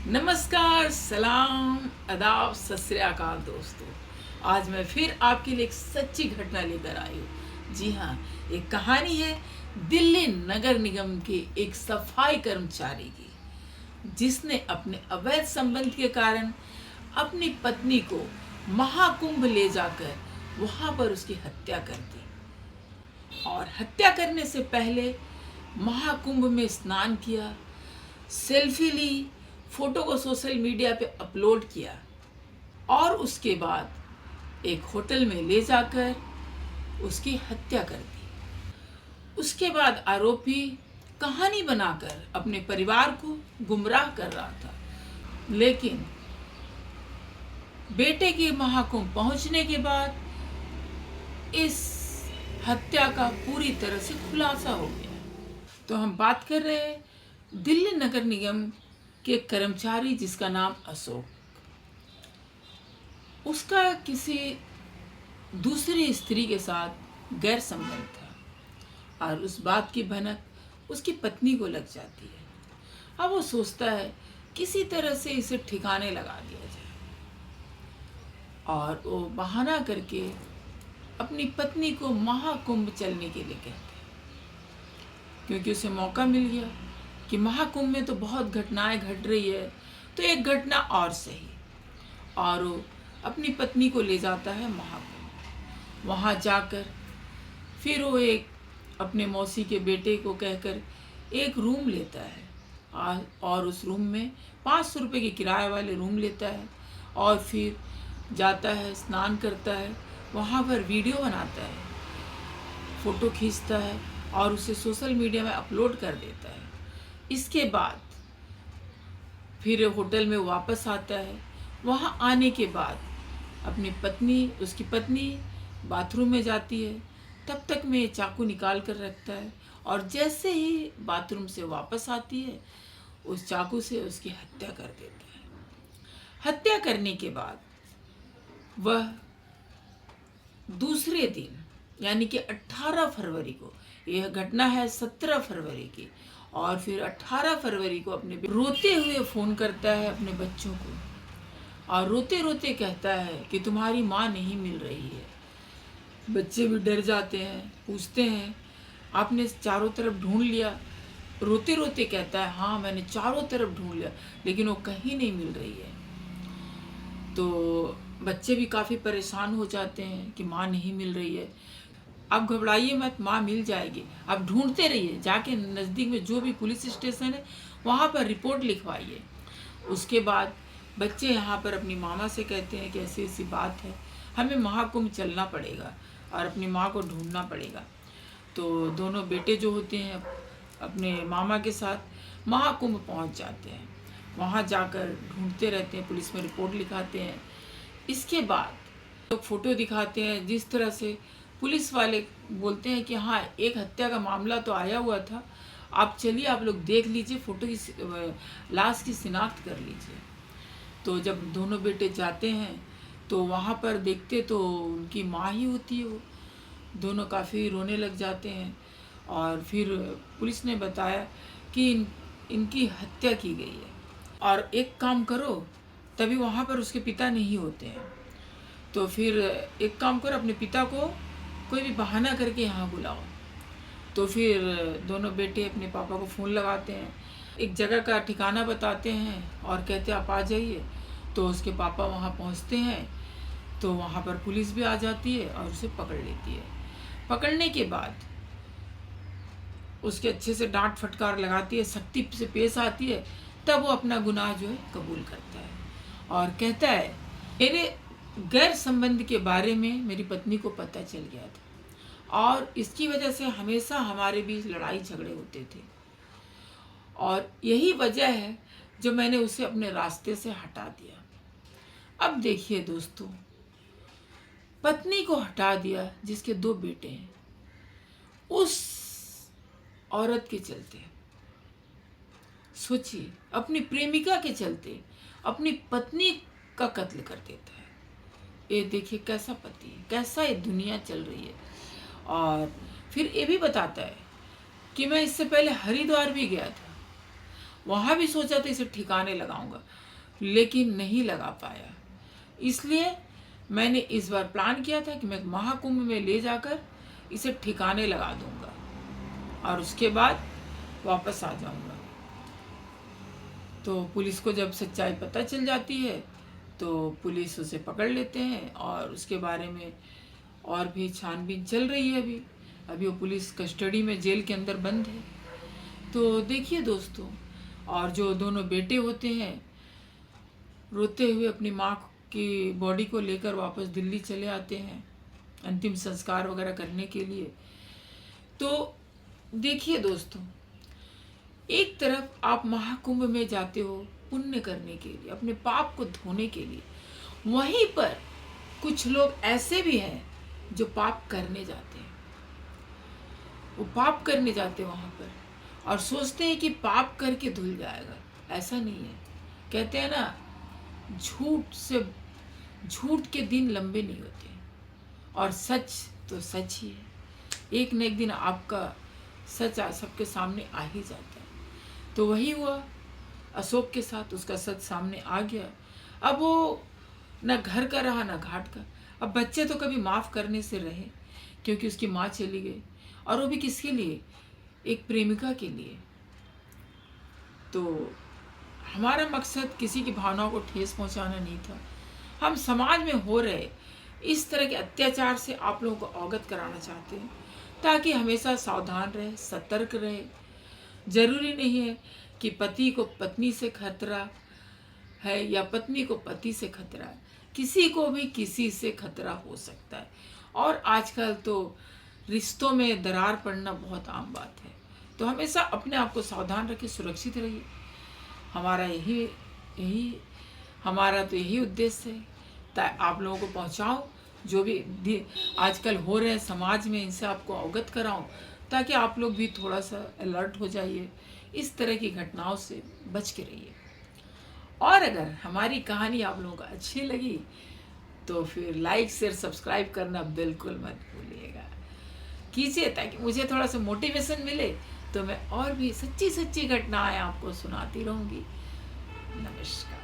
नमस्कार, सलाम, आदाब, सत श्री अकाल दोस्तों। आज मैं फिर आपके लिए एक सच्ची घटना लेकर आई हूँ। जी हाँ, एक कहानी है दिल्ली नगर निगम के एक सफाई कर्मचारी की, जिसने अपने अवैध संबंध के कारण अपनी पत्नी को महाकुंभ ले जाकर वहाँ पर उसकी हत्या कर दी। और हत्या करने से पहले महाकुंभ में स्नान किया, सेल्फी ली, फोटो को सोशल मीडिया पे अपलोड किया और उसके बाद एक होटल में ले जाकर उसकी हत्या कर दी। उसके बाद आरोपी कहानी बनाकर अपने परिवार को गुमराह कर रहा था, लेकिन बेटे के महाकुंभ पहुंचने के बाद इस हत्या का पूरी तरह से खुलासा हो गया। तो हम बात कर रहे हैं दिल्ली नगर निगम के कर्मचारी जिसका नाम अशोक। उसका किसी दूसरी स्त्री के साथ गैर संबंध था और उस बात की भनक उसकी पत्नी को लग जाती है। अब वो सोचता है किसी तरह से इसे ठिकाने लगा दिया जाए और वो बहाना करके अपनी पत्नी को महाकुंभ चलने के लिए कहते हैं, क्योंकि उसे मौका मिल गया कि महाकुंभ में तो बहुत घटनाएं घट रही है, तो एक घटना और सही। और वो अपनी पत्नी को ले जाता है महाकुंभ। वहाँ जाकर फिर वो एक अपने मौसी के बेटे को कहकर एक रूम लेता है और उस रूम में 500 रुपये के किराए वाले रूम लेता है और फिर जाता है, स्नान करता है, वहाँ पर वीडियो बनाता है, फ़ोटो खींचता है और उसे सोशल मीडिया में अपलोड कर देता है। इसके बाद फिर होटल में वापस आता है। वहाँ आने के बाद उसकी पत्नी बाथरूम में जाती है, तब तक में चाकू निकाल कर रखता है और जैसे ही बाथरूम से वापस आती है उस चाकू से उसकी हत्या कर देता है। हत्या करने के बाद वह दूसरे दिन यानी कि 18 फरवरी को, यह घटना है 17 फरवरी की, और फिर 18 फरवरी को अपने रोते हुए फ़ोन करता है अपने बच्चों को और रोते रोते कहता है कि तुम्हारी माँ नहीं मिल रही है। बच्चे भी डर जाते हैं, पूछते हैं आपने चारों तरफ ढूंढ लिया? रोते रोते कहता है हाँ मैंने चारों तरफ ढूंढ लिया, लेकिन वो कहीं नहीं मिल रही है। तो बच्चे भी काफ़ी परेशान हो जाते हैं कि माँ नहीं मिल रही है। आप घबराइए मत, माँ मिल जाएगी, आप ढूंढते रहिए, जाके नज़दीक में जो भी पुलिस स्टेशन है वहाँ पर रिपोर्ट लिखवाइए। उसके बाद बच्चे यहाँ पर अपनी मामा से कहते हैं कि ऐसी ऐसी बात है, हमें महाकुंभ चलना पड़ेगा और अपनी माँ को ढूंढना पड़ेगा। तो दोनों बेटे जो होते हैं अपने मामा के साथ महाकुंभ पहुँच जाते हैं। वहाँ जाकर ढूंढते रहते हैं, पुलिस में रिपोर्ट लिखाते हैं। इसके बाद लोग फ़ोटो दिखाते हैं, जिस तरह से पुलिस वाले बोलते हैं कि हाँ एक हत्या का मामला तो आया हुआ था, आप चलिए आप लोग देख लीजिए, फ़ोटो की लाश की शिनाख्त कर लीजिए। तो जब दोनों बेटे जाते हैं तो वहाँ पर देखते तो उनकी माँ ही होती है। वो दोनों काफ़ी रोने लग जाते हैं और फिर पुलिस ने बताया कि इनकी हत्या की गई है। और एक काम करो, तभी वहाँ पर उसके पिता नहीं होते हैं, तो फिर एक काम करो अपने पिता को कोई भी बहाना करके यहाँ बुलाओ। तो फिर दोनों बेटे अपने पापा को फ़ोन लगाते हैं, एक जगह का ठिकाना बताते हैं और कहते हैं आप आ जाइए। तो उसके पापा वहाँ पहुँचते हैं तो वहाँ पर पुलिस भी आ जाती है और उसे पकड़ लेती है। पकड़ने के बाद उसके अच्छे से डांट फटकार लगाती है, सख्ती से पेश आती है, तब वो अपना गुनाह जो है कबूल करता है और कहता है मेरे गैर संबंध के बारे में मेरी पत्नी को पता चल गया था और इसकी वजह से हमेशा हमारे बीच लड़ाई झगड़े होते थे और यही वजह है जो मैंने उसे अपने रास्ते से हटा दिया। अब देखिए दोस्तों, पत्नी को हटा दिया जिसके 2 बेटे हैं, उस औरत के चलते, सोचिए अपनी प्रेमिका के चलते अपनी पत्नी का कत्ल कर देता है। ये देखिए कैसा पति है, कैसा ये दुनिया चल रही है। और फिर ये भी बताता है कि मैं इससे पहले हरिद्वार भी गया था, वहाँ भी सोचा था इसे ठिकाने लगाऊंगा, लेकिन नहीं लगा पाया। इसलिए मैंने इस बार प्लान किया था कि मैं महाकुंभ में ले जाकर इसे ठिकाने लगा दूंगा और उसके बाद वापस आ जाऊंगा। तो पुलिस को जब सच्चाई पता चल जाती है तो पुलिस उसे पकड़ लेते हैं और उसके बारे में और भी छानबीन चल रही है। अभी वो पुलिस कस्टडी में जेल के अंदर बंद है। तो देखिए दोस्तों, और जो दोनों बेटे होते हैं रोते हुए अपनी माँ की बॉडी को लेकर वापस दिल्ली चले आते हैं अंतिम संस्कार वगैरह करने के लिए। तो देखिए दोस्तों, एक तरफ आप महाकुंभ में जाते हो पुण्य करने के लिए, अपने पाप को धोने के लिए, वहीं पर कुछ लोग ऐसे भी हैं जो पाप करने जाते हैं। वो पाप करने जाते हैं वहाँ पर और सोचते हैं कि पाप करके धुल जाएगा। ऐसा नहीं है। कहते हैं ना, झूठ के दिन लंबे नहीं होते और सच तो सच ही है। एक न एक दिन आपका सच सबके सामने आ ही जाता है। तो वही हुआ अशोक के साथ, उसका सच सामने आ गया। अब वो न घर का रहा न घाट का। अब बच्चे तो कभी माफ़ करने से रहे क्योंकि उसकी माँ चली गई, और वो भी किसके लिए? एक प्रेमिका के लिए। तो हमारा मकसद किसी की भावनाओं को ठेस पहुंचाना नहीं था। हम समाज में हो रहे इस तरह के अत्याचार से आप लोगों को अवगत कराना चाहते हैं ताकि हमेशा सावधान रहे, सतर्क रहे। जरूरी नहीं है कि पति को पत्नी से खतरा है या पत्नी को पति से खतरा है। किसी को भी किसी से खतरा हो सकता है, और आजकल तो रिश्तों में दरार पड़ना बहुत आम बात है। तो हमेशा अपने आप को सावधान रखिए, सुरक्षित रहिए। हमारा तो यही उद्देश्य है, ताकि आप लोगों को पहुंचाऊं जो भी आजकल हो रहे हैं समाज में, इनसे आपको अवगत कराऊं ताकि आप लोग भी थोड़ा सा अलर्ट हो जाइए, इस तरह की घटनाओं से बच के रहिए। और अगर हमारी कहानी आप लोगों को अच्छी लगी तो फिर लाइक शेयर सब्सक्राइब करना बिल्कुल मत भूलिएगा, कीजिए ताकि मुझे थोड़ा सा मोटिवेशन मिले, तो मैं और भी सच्ची घटनाएं आपको सुनाती रहूँगी। नमस्कार।